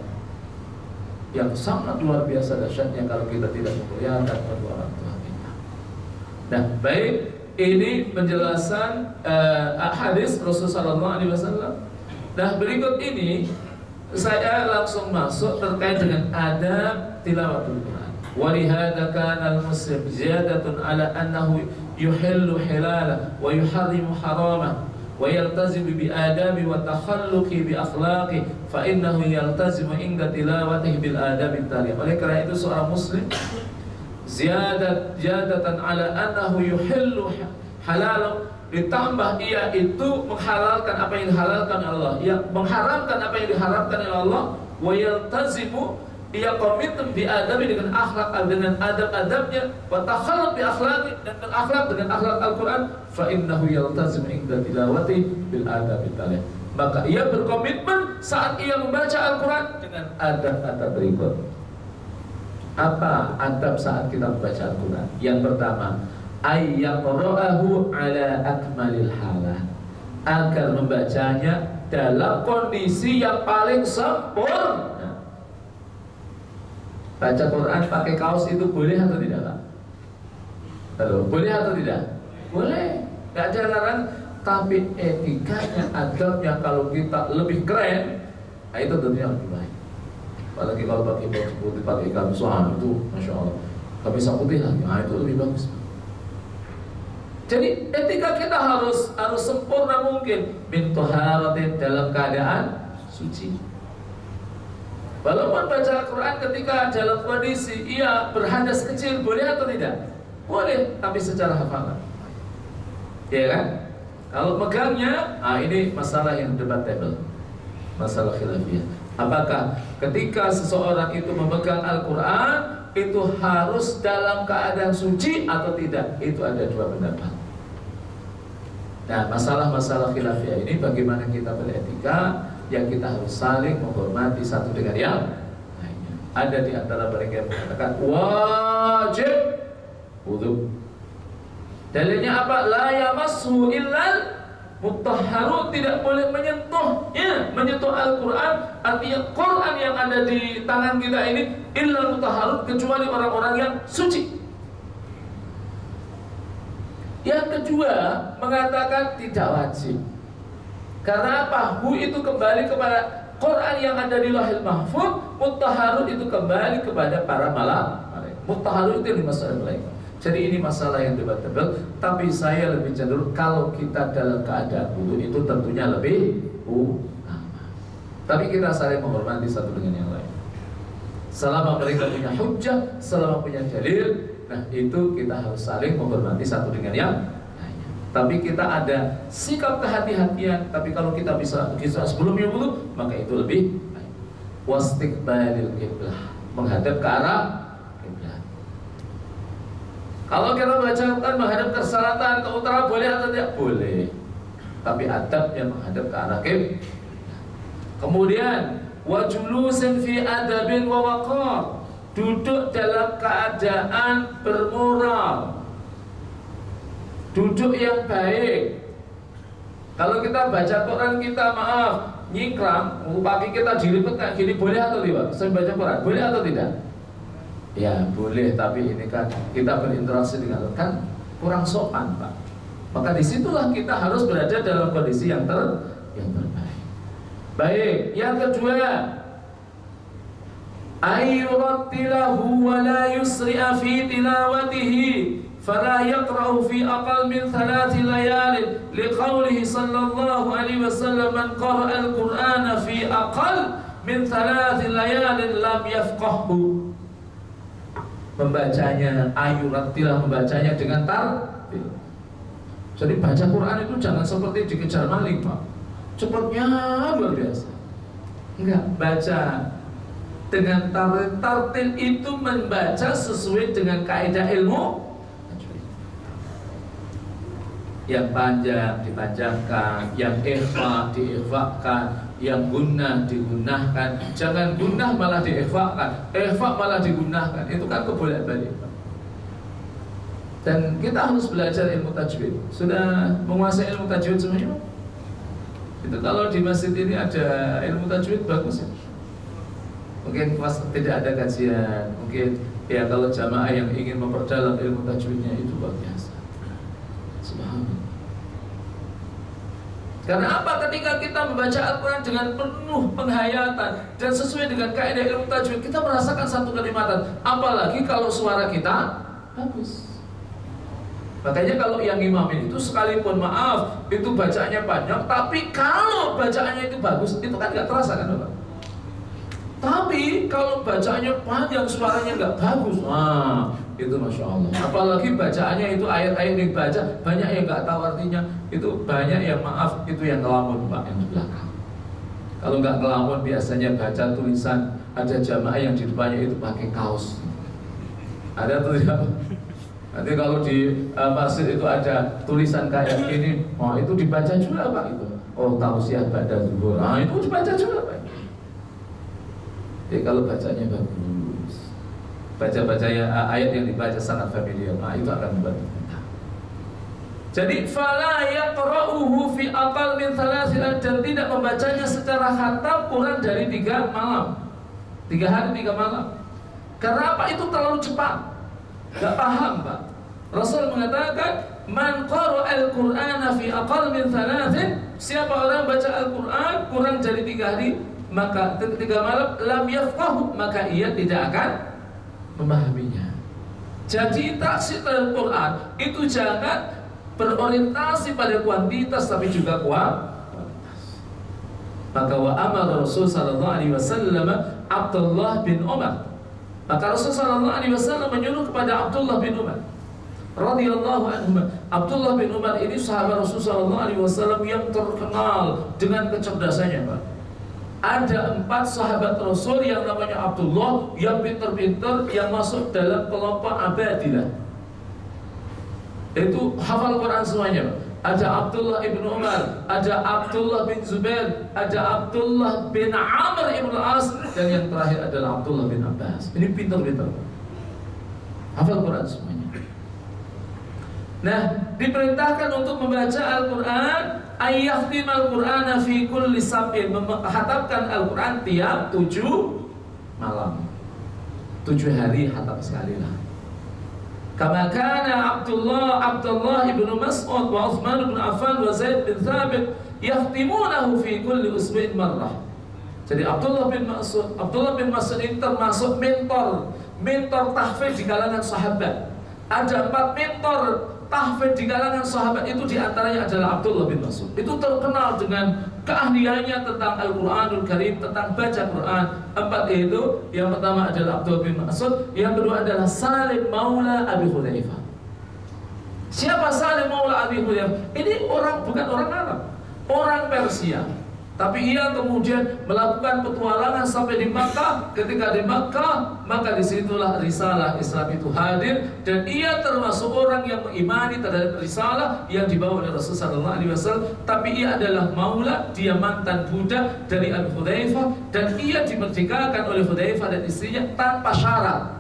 yang sangat luar biasa dahsyatnya kalau kita tidak memuliakan kedua orang tua kita. Nah, baik, ini penjelasan hadis Rasulullah SAW. Nah, berikut ini saya langsung masuk terkait dengan adab tilawatul Quran. Walihada kana al-muslim ziyadatun ala annahu yuhillu hilala wa yuharrimu harama wa yaltazimu bi adabi wa takhalluqi bi akhlaqi fa innahu yaltazimu inda tilawatihi bil adabi taliya. Oleh karena itu seorang muslim ziyadatan ala annahu yuhillu halal ditambah ia itu menghalalkan apa yang dihalalkan Allah, ia mengharamkan apa yang diharamkan oleh Allah, wa yaltazimu, ia komitmen biadabi dengan akhlak, dengan adab-adabnya, wa takhalluq bi akhlaqi, dan akhlak dengan akhlak Al-Qur'an, fa innahu yaltazimu inda tilawati bil adabi talih. Maka ia berkomitmen saat ia membaca Al-Qur'an dengan adab-adab berikut. Apa adab saat kita membaca Al-Qur'an? Yang pertama, ayyaqra'ahu ala akmalil halah, agar membacanya dalam kondisi yang paling sempurna. Baca Quran pakai kaos itu boleh atau tidak, Pak? Halo, boleh atau tidak? Boleh, nggak ada larangan. Tapi etikanya, adabnya kalau kita lebih keren, nah itu tentunya lebih baik. Apalagi kalau pakai baju putih, pakai kamsuhan itu, masya Allah, kamisa putih lagi, nah itu lebih bagus. Jadi etika kita harus sempurna mungkin, min taharatin, dalam keadaan suci. Walaupun baca Al-Quran ketika dalam kondisi ia berhadas kecil, boleh atau tidak? Boleh, tapi secara hafalan. Ya kan? Kalau megangnya, ini masalah yang debatable, masalah khilafiyah. Apakah ketika seseorang itu memegang Al-Quran itu harus dalam keadaan suci atau tidak? Itu ada dua pendapat. Nah, masalah-masalah khilafiyah ini bagaimana kita beretika, yang kita harus saling menghormati satu dengan yang lainnya. Ada di antara mereka yang mengatakan wajib wudu. Dalilnya apa? La yamassu illal mutahharun, tidak boleh menyentuhnya, menyentuh Al-Quran, artinya Quran yang ada di tangan kita ini illal mutahharun, kecuali orang-orang yang suci. Yang kedua mengatakan tidak wajib. Karena apa? Hu itu kembali kepada Quran yang ada di Lauhil Mahfuz, mutahharun itu kembali kepada para malaikat. Mutahharun itu yang dimaksud malaikat. Jadi ini masalah yang debatable, tapi saya lebih cenderung kalau kita dalam keadaan wudu itu tentunya lebih utama. Tapi kita saling menghormati satu dengan yang lain. Selama mereka punya hujjah, selama punya dalil, nah itu kita harus saling menghormati satu dengan yang lainnya. Tapi kita ada sikap kehati-hatian. Tapi kalau kita bisa sebelumnya wudu, maka itu lebih baik. Wastiqbalil qiblah, menghadap ke arah kiblat. Kalau kita baca Quran menghadap ke selatan, ke utara, boleh atau tidak? Boleh. Tapi adabnya menghadap ke arah kiblat. Kemudian wajulusin fi adabin wa waqar, duduk dalam keadaan bermoral, duduk yang baik. Kalau kita baca Quran kita nyingkrang, kaki kita dilipet kayak gini, boleh atau tidak? Saya baca Quran, boleh atau tidak? Ya boleh, tapi ini kan kita berinteraksi dengan kan kurang sopan, Pak. Maka disitulah kita harus berada dalam kondisi yang terbaik. Baik, yang kedua, ayyurattilahu wa la yusri'a fi tilawatihi fala yaqra'u fi aqal min 3 layalin liqaulihi sallallahu alaihi wasallam man qara'a al-Qur'ana fi aqal min 3 layalin lam yafqahhu. Membacanya ayyurattilah, membacanya dengan tartil. Jadi baca Quran itu jangan seperti dikejar maling, Pak. Cepatnya luar biasa. Enggak, baca dengan tartil itu membaca sesuai dengan kaidah ilmu. Yang panjang dipanjangkan, yang ikhfa diikhfakan, yang gunnah digunnahkan. Jangan gunnah malah diikhfakan, ikhfa malah digunnahkan. Itu kan kebolak-balik. Dan kita harus belajar ilmu tajwid. Sudah menguasai ilmu tajwid semuanya? Itu kalau di masjid ini ada ilmu tajwid bagus ya. Mungkin pas tidak ada kajian, mungkin ya kalau jamaah yang ingin memperdalam ilmu tajwidnya itu luar biasa. Subhanallah. Karena apa? Ketika kita membaca Al-Quran dengan penuh penghayatan dan sesuai dengan kaidah ilmu tajwid, kita merasakan satu kenikmatan. Apalagi kalau suara kita bagus. Makanya kalau yang imamin itu sekalipun maaf itu bacaannya panjang, tapi kalau bacaannya itu bagus, itu kan nggak terasa kan, Bapak? Tapi kalau bacaannya panjang, suaranya nggak bagus, itu Masya Allah. Apalagi bacaannya itu ayat-ayat yang dibaca banyak yang nggak tahu artinya. Itu banyak yang maaf, itu yang ngelamun Pak, yang di belakang. Kalau nggak ngelamun biasanya baca tulisan. Ada jamaah yang di depannya itu pakai kaos. Ada tuh ya. Nanti kalau di masjid itu ada tulisan kayak gini, itu dibaca juga Pak itu. Oh, tausiah ba'da zuhur. Itu dibaca juga Pak. Jadi kalau bacanya bagus, baca ya, ayat yang dibaca sangat familiar, itu akan membantu kita. Jadi fala yaqra'uhu fi aqal min thalathin, dan tidak membacanya secara khatam kurang dari 3 malam. 3 hari 3 malam. Karena apa? Itu terlalu cepat. Gak paham Pak. Rasul mengatakan, man qara'al Qur'ana fi aqal min thalathin, siapa orang baca Al-Qur'an kurang dari 3 hari, maka 3 malam, lam yafqahu, maka ia tidak akan memahaminya. Jadi taksir Al-Qur'an itu jangan berorientasi pada kuantitas tapi juga kualitas. Maka wa amara Rasul sallallahu alaihi wasallam Abdullah bin Umar. Maka Rasul sallallahu alaihi wasallam menyuruh kepada Abdullah bin Umar radhiyallahu anhu. Abdullah bin Umar ini sahabat Rasul sallallahu alaihi wasallam yang terkenal dengan kecerdasannya, Pak. Ada 4 sahabat Rasul yang namanya Abdullah yang pintar-pintar, yang masuk dalam kelompok Abadilah. Itu hafal Quran semuanya, Pak. Ada Abdullah ibn Umar, ada Abdullah bin Zubair, ada Abdullah bin Amr ibn As, dan yang terakhir adalah Abdullah bin Abbas. Ini pintar-pintar, hafal Quran semuanya. Nah, diperintahkan untuk membaca Al-Quran, ayyakhtim Al-Qur'ana fi kulli sab'in, menghatamkan Al-Quran tiap 7 malam. 7 hari hatam sekali lah. Kama kana Abdullah ibn Mas'ud wa Uthman ibn Affan wa Zaid bin Thabit yakhtimunahu fi kulli usbu'in marrah. Jadi Abdullah bin Mas'ud ini termasuk mentor tahfidz di kalangan sahabat. Ada 4 mentor tahfidz di kalangan sahabat, itu diantaranya adalah Abdullah bin Mas'ud. Itu terkenal dengan keahliannya tentang Al-Quranul Karim, tentang baca Quran. 4 itu, yang pertama adalah Abdullah bin Mas'ud, yang kedua adalah Salim Maula Abi Hudzaifah. Siapa Salim Maula Abi Hudzaifah? Ini bukan orang Arab, orang Persia. Tapi ia kemudian melakukan petualangan sampai di Makkah. Ketika di Makkah, maka disitulah risalah Islam itu hadir, dan ia termasuk orang yang mengimani terhadap risalah yang dibawa oleh Rasulullah SAW. Tapi ia adalah maula, dia mantan budak dari Abu Hudzaifah, dan ia dimerdekakan oleh Hudzaifah dan istrinya tanpa syarat.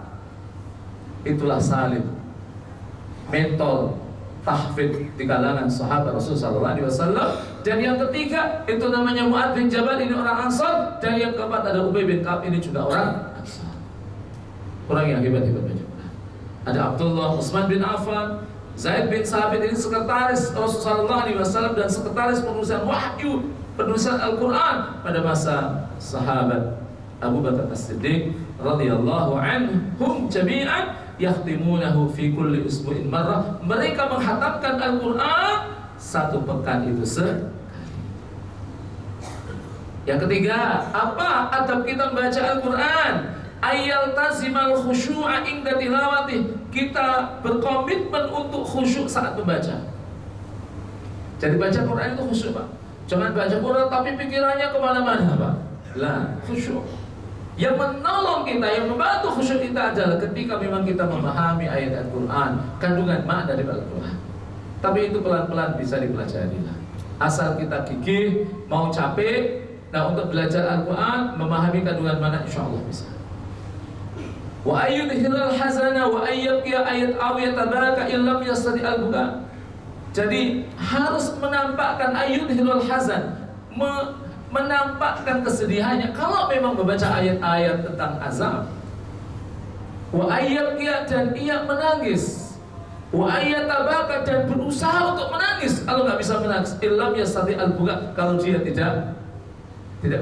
Itulah Salim, mentor tahfidz di kalangan sahabat Rasulullah SAW. Dan yang ketiga itu namanya Mu'adz bin Jabal, ini orang Ansar. Dan yang keempat ada Ubay bin Ka'ab, ini juga orang Ansar. Orang yang hebat-hebat baca Quran. Ada Abdullah Utsman bin Affan, Zaid bin Sabit, ini sekretaris Rasulullah SAW dan sekretaris penulisan wahyu, penulisan Al-Quran pada masa sahabat Abu Bakar As-Siddiq radhiyallahu anhum jami'an. Yakhtimunahu fi kulli usbu'in marrah. Mereka menghatamkan Al-Quran 1 pekan itu sekali. Yang ketiga, apa adab kita membaca Al-Quran? Ayyal tazimal khusyu'a inda tilawatih. Kita berkomitmen untuk khusyuk saat membaca. Jadi baca Quran itu khusyuk, Pak. Jangan baca Quran tapi pikirannya kemana-mana, Pak. Lah, khusyuk. Yang menolong kita, yang membantu khusyuk kita adalah ketika memang kita memahami ayat Al-Quran, kandungan makna dari Al-Quran. Tapi itu pelan-pelan bisa dipelajari lah. Asal kita gigih, mau capek. Nah, untuk belajar Al-Quran, memahami kandungan makna, insya Allah bisa. Wa ayyudhilal hazana wa ayyabkiya ayat awiyat tabaraka illam yastadi al-buka. Jadi harus menampakkan ayyudhilal hazan, menampakkan kesedihannya kalau memang membaca ayat-ayat tentang azab. Wa ayyabkiya, dan ia menangis. Wa ayyatabaka, dan berusaha untuk menangis. Kalau nggak bisa menangis, illam yastati al-buka, kalau dia tidak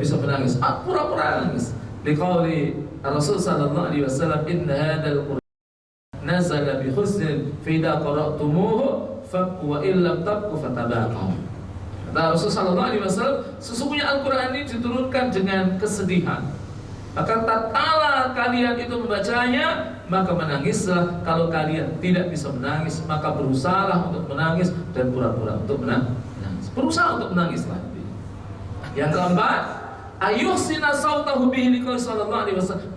bisa menangis, pura-pura nangis. Liqauli Rasul sallallahu alaihi wasallam, inna hadzal Qur'an nazala bi husnin fa idza qara'tumuhu fabku wa illam tabku fatabaqu. Kata Rasul sallallahu alaihi wasallam, sesungguhnya Al-Qur'an ini diturunkan dengan kesedihan. Maka tatkala kalian itu membacanya, maka menangislah. Kalau kalian tidak bisa menangis, maka berusahalah untuk menangis dan pura-pura untuk menangis. Berusaha untuk menangislah. Yang keempat, ayuhsina sautahu bihi liqauli sallallahu alaihi wasallam,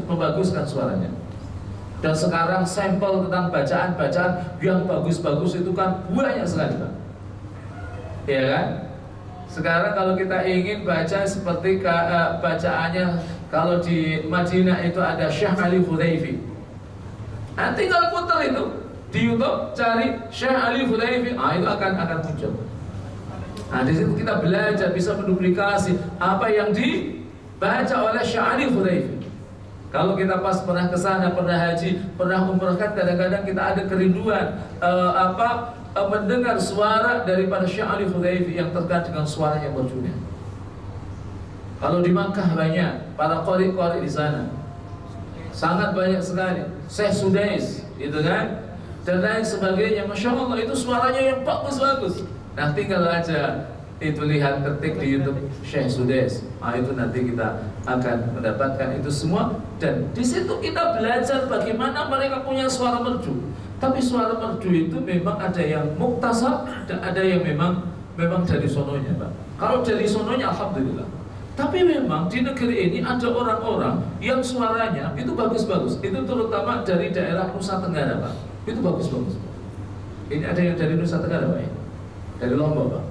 membaguskan suaranya. Dan sekarang sampel tentang bacaan-bacaan yang bagus-bagus itu kan banyak sekali, Pak. Ya kan? Sekarang kalau kita ingin baca seperti bacaannya, kalau di Madinah itu ada Syekh Ali Hudayfi. Tinggal putar itu di YouTube, cari Syekh Ali Hudayfi, itu akan muncul. Di situ kita belajar, bisa menduplikasi apa yang dibaca oleh Syekh Ali Hudayfi. Kalau kita pas pernah ke sana, pernah haji, pernah umrah, kan kadang-kadang kita ada kerinduan mendengar suara daripada Syekh Ali Hudayfi yang terkait dengan suaranya mercunya. Kalau di Makkah banyak para qari-qari di sana, sangat banyak sekali. Syekh Sudais, itu kan, dan lain sebagainya. Masya Allah, itu suaranya yang bagus-bagus. Nah, tinggal aja itu lihat, ketik di YouTube Syekh Sudais. Itu nanti kita akan mendapatkan itu semua. Dan di situ kita belajar bagaimana mereka punya suara mercu. Tapi suara mercu itu memang ada yang muktasab dan ada yang memang dari sononya, Pak. Kalau dari sononya alhamdulillah. Tapi memang di negeri ini ada orang-orang yang suaranya itu bagus-bagus. Itu terutama dari daerah Nusa Tenggara, Pak. Itu bagus-bagus. Ini ada yang dari Nusa Tenggara, Pak, ya? Dari Lombok, Pak.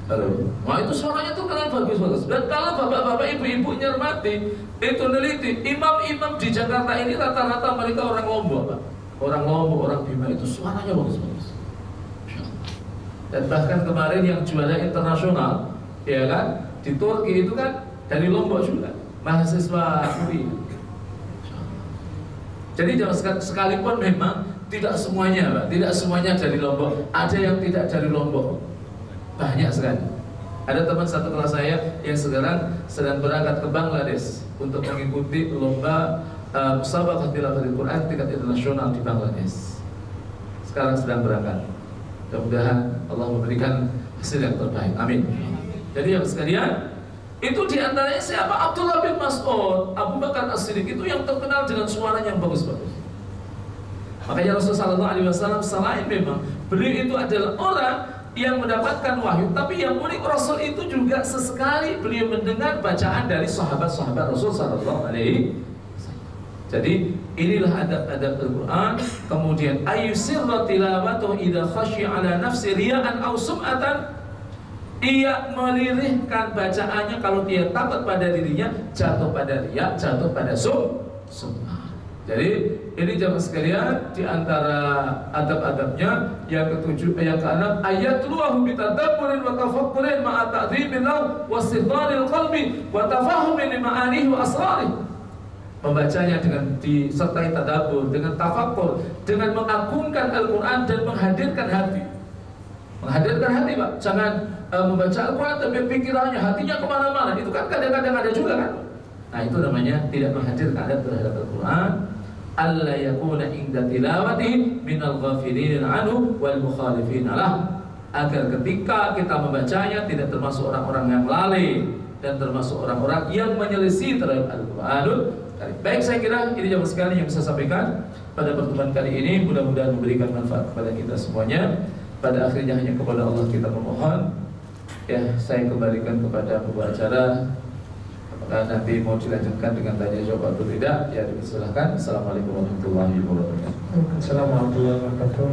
Halo. Wah, itu suaranya tuh kenal bagus-bagus. Dan kalau bapak-bapak, ibu-ibu nyermati, itu neliti, imam-imam di Jakarta ini rata-rata mereka orang Lombok, Pak. Orang Lombok, orang Bima, itu suaranya bagus-bagus. Dan bahkan kemarin yang juara internasional, ya kan, di Turki itu kan dari Lombok juga, mahasiswa UI. Jadi sekalipun memang tidak semuanya, Pak, tidak semuanya dari Lombok. Ada yang tidak dari Lombok, banyak sekali. Ada teman satu kelas saya yang sekarang sedang berangkat ke Bangladesh untuk mengikuti lomba musabaqah tilawatil Quran tingkat internasional di Bangladesh. Sekarang sedang berangkat. Mudah-mudahan Allah memberikan hasil yang terbaik. Amin. Jadi yang sekalian, itu diantaranya siapa? Abdullah bin Mas'ud, Abu Bakar As-Siddiq, itu yang terkenal dengan suaranya yang bagus-bagus. Makanya Rasulullah SAW selain memang beliau itu adalah orang yang mendapatkan wahyu, tapi yang unik, Rasul itu juga sesekali beliau mendengar bacaan dari sahabat-sahabat Rasul sallallahu alaihi wasallam. Jadi inilah adab-adab Al-Quran. Kemudian ayyusirra tilawatuhu idza khashi'a ala nafsi riya'an aw sum'atan. Ia melirihkan bacaannya kalau dia takut pada dirinya, jatuh pada riya, jatuh pada sum'ah. Jadi ini jamaah sekalian, di antara adab-adabnya yang ketujuh, yang keenam, ayatluhu bitadabburin wa tafakkurin ma'a ta'dhimin lahu wa istihdaril qalbi wa tafahumin ma'anihi wa asrarih. Membacanya dengan disertai tadabbur, dengan tafakkur, dengan mengagungkan Al-Quran dan menghadirkan hati. Menghadirkan hati, Pak. Jangan membaca Al-Quran tapi pikirannya, hatinya kemana-mana. Itu kan kadang-kadang ada juga, kan? Nah, itu namanya tidak menghadirkan adab terhadap Al-Quran. Alla yakuna inda tilawatihi minal ghafilin anhu wal mukhalifin lah. Agar ketika kita membacanya tidak termasuk orang-orang yang lalai dan termasuk orang-orang yang menyelisih terhadap Al-Quranul. Baik, saya kira ini jamaah sekalian yang bisa sampaikan pada pertemuan kali ini. Mudah-mudahan memberikan manfaat kepada kita semuanya. Pada akhirnya hanya kepada Allah kita memohon. Ya, saya kembalikan kepada pembawa acara. Apakah nanti mau dilanjutkan dengan tanya jawab atau tidak? Ya, dipersilahkan. Assalamualaikum warahmatullahi wabarakatuh. Assalamualaikum warahmatullahi wabarakatuh.